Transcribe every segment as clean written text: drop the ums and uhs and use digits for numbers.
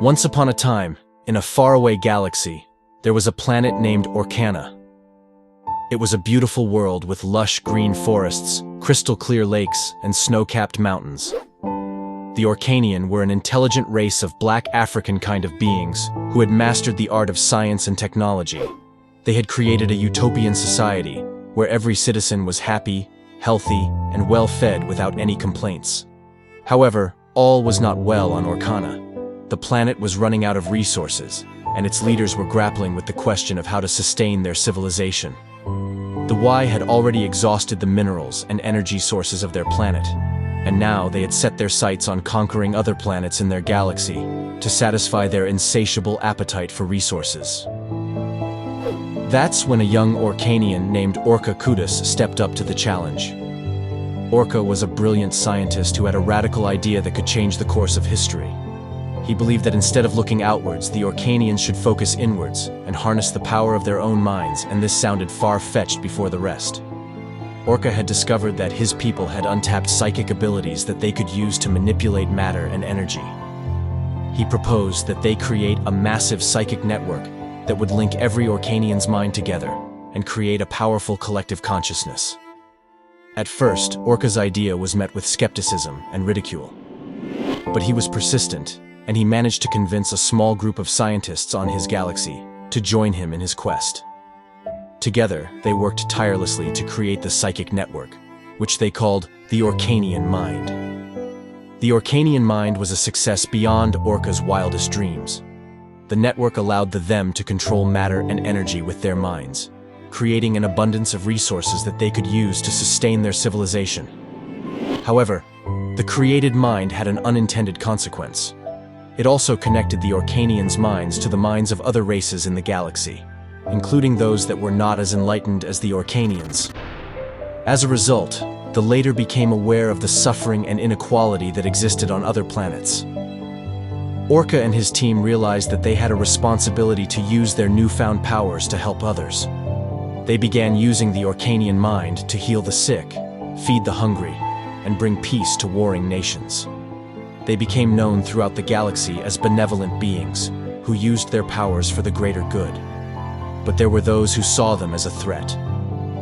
Once upon a time, in a faraway galaxy, there was a planet named Orkana. It was a beautiful world with lush green forests, crystal-clear lakes, and snow-capped mountains. The Orkanian were an intelligent race of black African kind of beings who had mastered the art of science and technology. They had created a utopian society where every citizen was happy, healthy, and well-fed without any complaints. However, all was not well on Orkana. The planet was running out of resources, and its leaders were grappling with the question of how to sustain their civilization. The Y had already exhausted the minerals and energy sources of their planet, and now they had set their sights on conquering other planets in their galaxy to satisfy their insatiable appetite for resources. That's when a young Orkanian named Orka Kudus stepped up to the challenge. Orka was a brilliant scientist who had a radical idea that could change the course of history. He believed that instead of looking outwards, the Orkanians should focus inwards and harness the power of their own minds, and this sounded far-fetched before the rest. Orka had discovered that his people had untapped psychic abilities that they could use to manipulate matter and energy. He proposed that they create a massive psychic network that would link every Orkanian's mind together and create a powerful collective consciousness. At first, Orka's idea was met with skepticism and ridicule. But he was persistent, and he managed to convince a small group of scientists on his galaxy to join him in his quest. Together, they worked tirelessly to create the psychic network, which they called the Orkanian Mind. The Orkanian Mind was a success beyond Orka's wildest dreams. The network allowed them to control matter and energy with their minds, creating an abundance of resources that they could use to sustain their civilization. However, the created mind had an unintended consequence. It also connected the Orkanians' minds to the minds of other races in the galaxy, including those that were not as enlightened as the Orkanians. As a result, the latter became aware of the suffering and inequality that existed on other planets. Orka and his team realized that they had a responsibility to use their newfound powers to help others. They began using the Orkanian mind to heal the sick, feed the hungry, and bring peace to warring nations. They became known throughout the galaxy as benevolent beings who used their powers for the greater good. But there were those who saw them as a threat.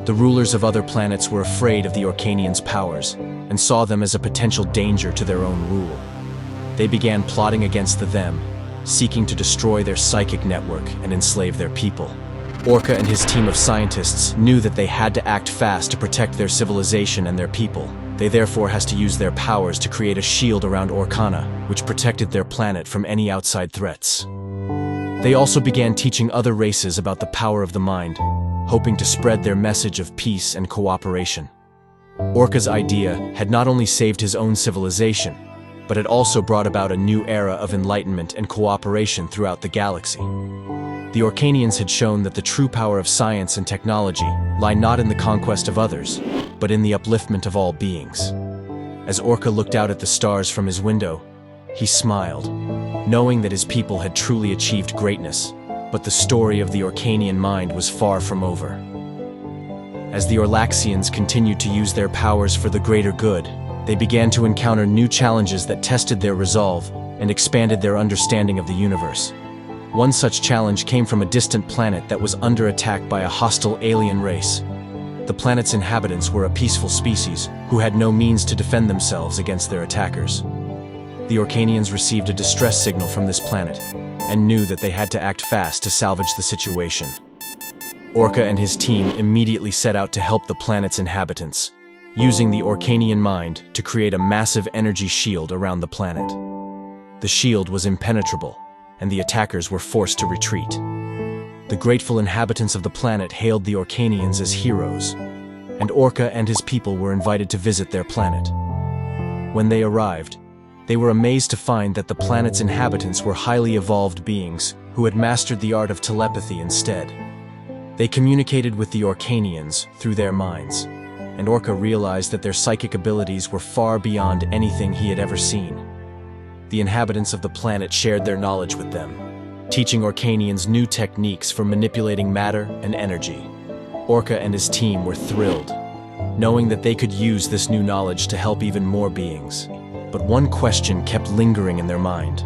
The rulers of other planets were afraid of the Orkanians' powers and saw them as a potential danger to their own rule. They began plotting against them, seeking to destroy their psychic network and enslave their people. Orka and his team of scientists knew that they had to act fast to protect their civilization and their people. They therefore had to use their powers to create a shield around Orkana, which protected their planet from any outside threats. They also began teaching other races about the power of the mind, hoping to spread their message of peace and cooperation. Orka's idea had not only saved his own civilization, but it also brought about a new era of enlightenment and cooperation throughout the galaxy. The Orkanians had shown that the true power of science and technology lie not in the conquest of others, but in the upliftment of all beings. As Orka looked out at the stars from his window, he smiled, knowing that his people had truly achieved greatness, but the story of the Orkanian mind was far from over. As the Orlaxians continued to use their powers for the greater good, they began to encounter new challenges that tested their resolve and expanded their understanding of the universe. One such challenge came from a distant planet that was under attack by a hostile alien race. The planet's inhabitants were a peaceful species who had no means to defend themselves against their attackers. The Orkanians received a distress signal from this planet and knew that they had to act fast to salvage the situation. Orka and his team immediately set out to help the planet's inhabitants, using the Orkanian mind to create a massive energy shield around the planet. The shield was impenetrable, and the attackers were forced to retreat. The grateful inhabitants of the planet hailed the Orkanians as heroes, and Orka and his people were invited to visit their planet. When they arrived, they were amazed to find that the planet's inhabitants were highly evolved beings who had mastered the art of telepathy instead. They communicated with the Orkanians through their minds, and Orka realized that their psychic abilities were far beyond anything he had ever seen. The inhabitants of the planet shared their knowledge with them, teaching Orkanians new techniques for manipulating matter and energy. Orka and his team were thrilled, knowing that they could use this new knowledge to help even more beings. But one question kept lingering in their mind.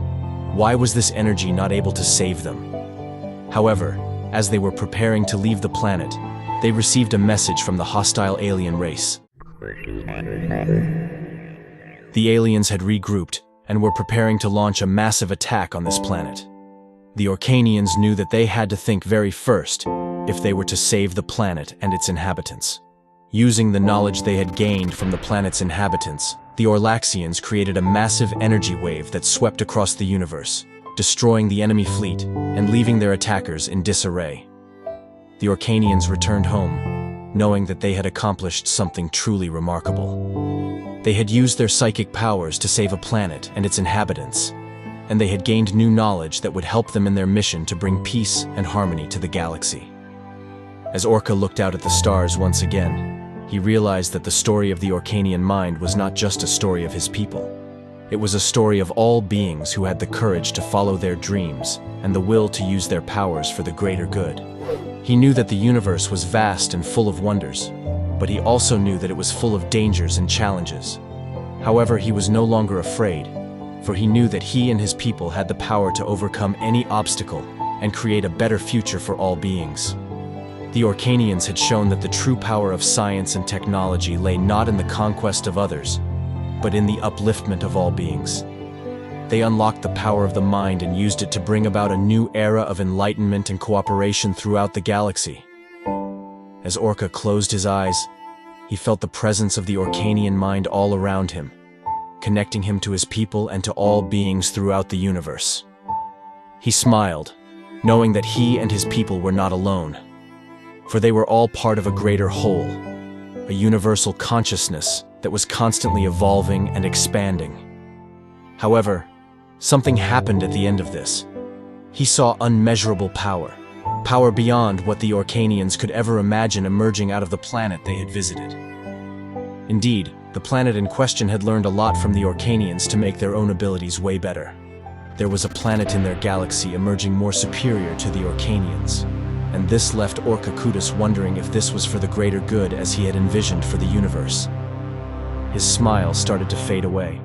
Why was this energy not able to save them? However, as they were preparing to leave the planet, they received a message from the hostile alien race. The aliens had regrouped and were preparing to launch a massive attack on this planet. The Orkanians knew that they had to think very first if they were to save the planet and its inhabitants. Using the knowledge they had gained from the planet's inhabitants, the Orlaxians created a massive energy wave that swept across the universe, destroying the enemy fleet and leaving their attackers in disarray. The Orkanians returned home, knowing that they had accomplished something truly remarkable. They had used their psychic powers to save a planet and its inhabitants, and they had gained new knowledge that would help them in their mission to bring peace and harmony to the galaxy. As Orka looked out at the stars once again, he realized that the story of the Orkanian mind was not just a story of his people. It was a story of all beings who had the courage to follow their dreams and the will to use their powers for the greater good. He knew that the universe was vast and full of wonders, but he also knew that it was full of dangers and challenges. However, he was no longer afraid, for he knew that he and his people had the power to overcome any obstacle and create a better future for all beings. The Orkanians had shown that the true power of science and technology lay not in the conquest of others, but in the upliftment of all beings. They unlocked the power of the mind and used it to bring about a new era of enlightenment and cooperation throughout the galaxy. As Orka closed his eyes, he felt the presence of the Orkanian mind all around him, connecting him to his people and to all beings throughout the universe. He smiled, knowing that he and his people were not alone, for they were all part of a greater whole, a universal consciousness that was constantly evolving and expanding. However, something happened at the end of this. He saw unmeasurable power, power beyond what the Orkanians could ever imagine emerging out of the planet they had visited. Indeed, the planet in question had learned a lot from the Orkanians to make their own abilities way better. There was a planet in their galaxy emerging more superior to the Orkanians, and this left Orka Kudus wondering if this was for the greater good as he had envisioned for the universe. His smile started to fade away.